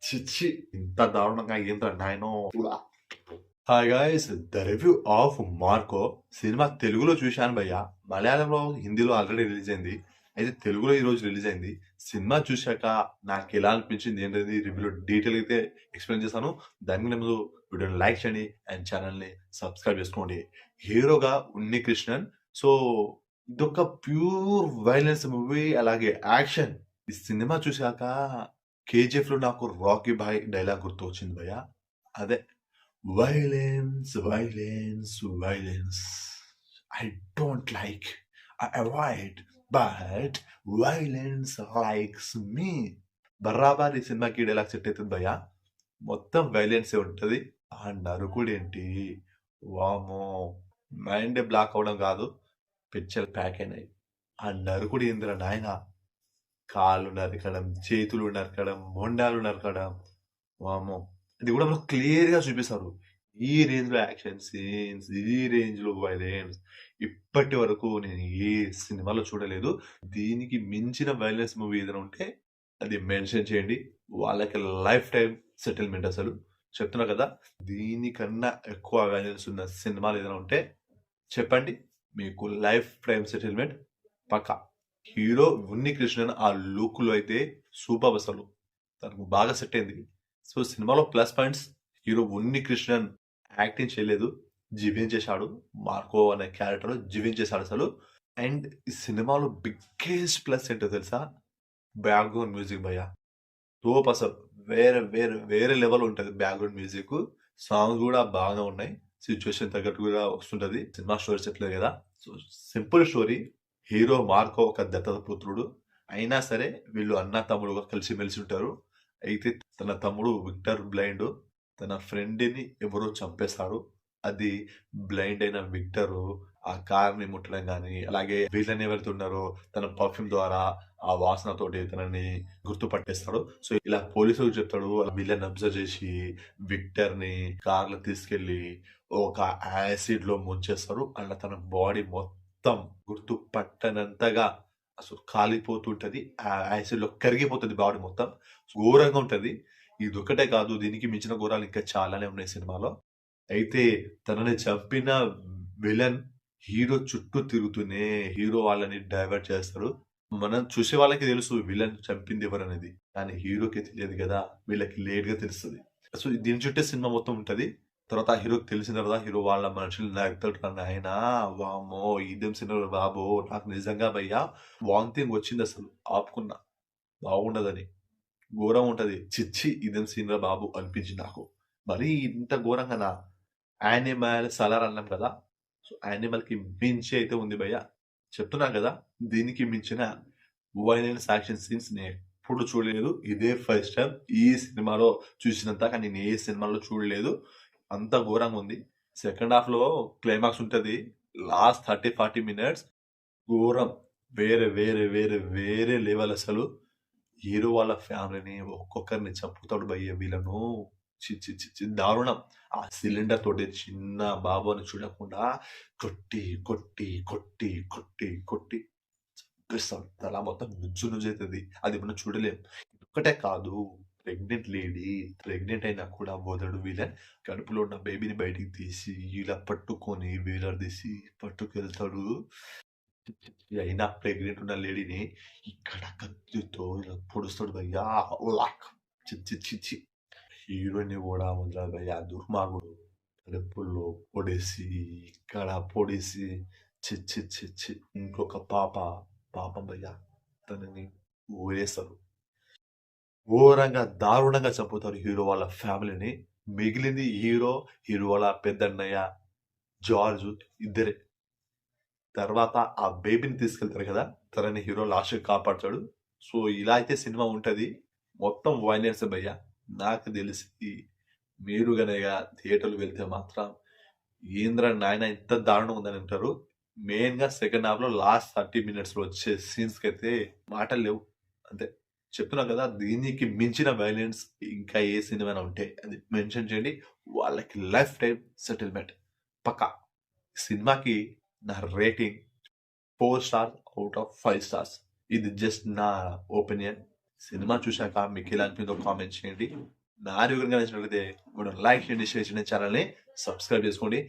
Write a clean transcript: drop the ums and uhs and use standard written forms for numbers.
చిచ్చి ఇంత దారుణంగా ఏంట్రా నాయనో. Hi guys, the review of Marco cinema తెలుగులో చూశాను భయ్య. మలయాళంలో, హిందీలో ఆల్రెడీ రిలీజ్ అయింది. అయితే తెలుగులో ఈ రోజు రిలీజ్ అయింది. సినిమా చూశాక నాకు ఎలా అనిపించింది ఏంటది రివ్యూలో డీటెయిల్ అయితే ఎక్స్ప్లెయిన్ చేశాను. దానికి ముందు వీడియోని లైక్ చేయండి అండ్ ఛానల్ని సబ్స్క్రైబ్ చేసుకోండి. హీరోగా ఉన్ని కృష్ణన్. సో ఇదొక ప్యూర్ వైలెన్స్ మూవీ, అలాగే యాక్షన్. ఈ సినిమా చూశాక కేజీఎఫ్ లో నాకు రాకీ భాయ్ డైలాగ్ గుర్తు వచ్చింది భయ్య. అదే, violence violence violence I don't like, I avoid, but violence likes me. బరాబర్ ఈ సినిమాకి డైలాగ్ సెట్ అవుతుంది భయ్య. మొత్తం వైలెన్సే ఉంటది. ఆ నరుకుడు ఏంటి, వామో, మైండ్ బ్లాక్ అవడం కాదు, పిక్చర్ ప్యాక్ అయినాయి. ఆ నరుకుడు ఏందిరా నాయన, కాళ్ళు నరకడం, చేతులు నరకడం, మొండాలు నరకడం, వామ్మో. ఇది కూడా మనకు క్లియర్ గా చూపిస్తారు. ఈ రేంజ్ లో యాక్షన్ సీన్స్, ఈ రేంజ్ లో వైలెన్స్ ఇప్పటి వరకు నేను ఏ సినిమాలో చూడలేదు. దీనికి మించిన వైలెన్స్ మూవీ ఏదైనా ఉంటే అది మెన్షన్ చేయండి. వాళ్ళకి లైఫ్ టైం సెటిల్మెంట్. అసలు చెప్తున్నా కదా, దీనికన్నా ఎక్కువ వైలెన్స్ ఉన్న సినిమాలు ఏదైనా ఉంటే చెప్పండి, మీకు లైఫ్ టైం సెటిల్మెంట్ పక్కా. హీరో ఉన్ని కృష్ణన్ ఆ లుక్ లో అయితే సూపర్, అసలు తనకు బాగా సెట్ అయింది. సో సినిమాలో ప్లస్ పాయింట్స్, హీరో ఉన్ని కృష్ణన్ యాక్టింగ్ చేయలేదు, జీవించేశాడు. మార్కో అనే క్యారెక్టర్ జీవించేశాడు అసలు. అండ్ ఈ సినిమాలో బిగ్గెస్ట్ ప్లస్ ఏంటో తెలుసా, బ్యాక్గ్రౌండ్ మ్యూజిక్ భయ్య. సూపర్ అసలు, వేరే వేరే వేరే లెవెల్ ఉంటుంది బ్యాక్గ్రౌండ్ మ్యూజిక్. సాంగ్స్ కూడా బాగా ఉన్నాయి, సిచ్యువేషన్ తగ్గట్టు కూడా వస్తుంటది. సినిమా స్టోరీ చెప్పలేదు కదా. So simple story. Hero Marco ఒక దత్తత పుత్రుడు. అయినా సరే వీళ్ళు అన్న తమ్ముడుగా కలిసిమెలిసి ఉంటారు. అయితే తన తమ్ముడు విక్టర్ బ్లైండ్. తన ఫ్రెండ్ని ఎవరో చంపేశారు. అది బ్లైండ్ అయిన విక్టర్ ఆ కార్ ని ముట్టడం గాని, అలాగే వీళ్ళని ఎవరైతే ఉన్నారో తన పర్ఫ్యూమ్ ద్వారా ఆ వాసనతోటి తనని గుర్తుపట్టేస్తాడు. సో ఇలా పోలీసులకు చెప్తాడు. వీళ్ళని అబ్జర్వ్ చేసి విక్టర్ ని కార్ లో తీసుకెళ్లి ఒక యాసిడ్ లో ముంచేస్తారు. అలా తన బాడీ మొత్తం గుర్తుపట్టనంతగా అసలు కాలిపోతుంటది. ఆ యాసిడ్ లో కరిగిపోతుంది బాడీ మొత్తం. ఘోరంగా ఉంటది. ఇది ఒకటే కాదు, దీనికి మించిన ఘోరాలు ఇంకా చాలానే ఉన్నాయి సినిమాలో. అయితే తనని చంపిన విలన్ హీరో చుట్టూ తిరుగుతూనే హీరో వాళ్ళని డైవర్ట్ చేస్తారు. మనం చూసే వాళ్ళకి తెలుసు విలన్ చంపింది ఎవరనేది, కానీ హీరోకి తెలియదు కదా, వీళ్ళకి లేట్ గా తెలుస్తుంది. సో దీని చుట్టే సినిమా మొత్తం ఉంటది. తర్వాత హీరోకి తెలిసిన తర్వాత హీరో వాళ్ళ మనుషులు నరుకుతాడు. ఆయన వామో, ఇదేం సినిమా బాబు, నాకు నిజంగా భయ్యా వాంతింగ్ వచ్చింది, అసలు ఆపుకున్నా బాగుండదని. ఘోరం ఉంటది. చిచ్చి ఇదేం సినిమా బాబు అనిపించింది నాకు. మరి ఇంత ఘోరంగా యానిమల్ సలార్ అన్నాం కదా, సో యానిమల్ కి మించి అయితే ఉంది భయ్య. చెప్తున్నా కదా, దీనికి మించిన వైలెన్స్ యాక్షన్ సీన్స్ నేను ఎప్పుడు చూడలేదు. ఇదే ఫస్ట్ టైం ఈ సినిమాలో చూసినంత, కానీ నేను ఏ సినిమాలో చూడలేదు. అంత ఘోరంగా ఉంది. సెకండ్ హాఫ్ లో క్లైమాక్స్ ఉంటది, లాస్ట్ 30-40 మినిట్స్ ఘోరం. వేరే వేరే వేరే వేరే లెవెల్ అసలు. హీరో వాళ్ళ ఫ్యామిలీని ఒక్కొక్కరిని చంపుతాడు భయ్య వీళ్ళను. దారుణం. ఆ సిలిండర్ తోటి చిన్న బాబు అని చూడకుండా కొట్టి కొట్టి కొట్టి కొట్టి కొట్టి చంపేస్తాడు. తల మొత్తం నుజ్జు నుజ్జు అవుతుంది. అది మనం చూడలేం. ఒక్కటే కాదు, ప్రెగ్నెంట్ లేడీ, ప్రెగ్నెంట్ అయినా కూడా వదడు వీళ్ళని. కడుపులో ఉన్న బేబీని బయటికి తీసి ఇలా పట్టుకొని వీలర్ తీసి పట్టుకెళ్తాడు. అయినా ప్రెగ్నెంట్ ఉన్న లేడీని ఇక్కడ కత్తితో ఇలా పొడుస్తాడు భయ్యా. చిచ్చి చిచ్చి. హీరోయిన్ కూడా వదలదు భయ్యా, దుర్మార్గుడు. కడుపులో పొడేసి ఇక్కడ పొడేసి చిచ్చి చిచ్చి. ఇంకొక పాపం భయ్యా, తనని ఊరేస్తారు. ఘోరంగా దారుణంగా చంపుతారు హీరో వాళ్ళ ఫ్యామిలీని. మిగిలింది హీరో, హీరో వాళ్ళ పెద్దన్నయ్య జార్జ్ ఇద్దరే. తర్వాత ఆ బేబీని తీసుకెళ్తారు కదా, తనని హీరో లాస్ట్ కాపాడుతాడు. సో ఇలా అయితే సినిమా ఉంటది. మొత్తం వైలెన్స్ భయ్య. నాకు తెలిసి మీరు గనక థియేటర్లు వెళ్తే మాత్రం ఏంద్ర నాయన ఇంత దారుణం ఉందని అంటారు. మెయిన్ గా సెకండ్ హాఫ్ లో లాస్ట్ 30 మినిట్స్ లో వచ్చే సీన్స్ కి అయితే మాటలు లేవు. అంతే చెప్తున్నా కదా, దీనికి మించిన వైలెన్స్ ఇంకా ఏ సినిమా ఉంటే అది మెన్షన్ చేయండి. వాళ్ళకి లైఫ్ టైం సెటిల్మెంట్ పక్కా. సినిమాకి నా rating 4 star out of 5 stars. ఇది జస్ట్ నా ఒపీనియన్. సినిమా చూశాక మీకు ఎలా అనిపిందో కామెంట్ చేయండి. నా రివ్యూ కనుక నచ్చినట్లయితే లైక్ చేయండి, షేర్ చేయండి, ఛానల్ని సబ్స్క్రైబ్ చేసుకోండి.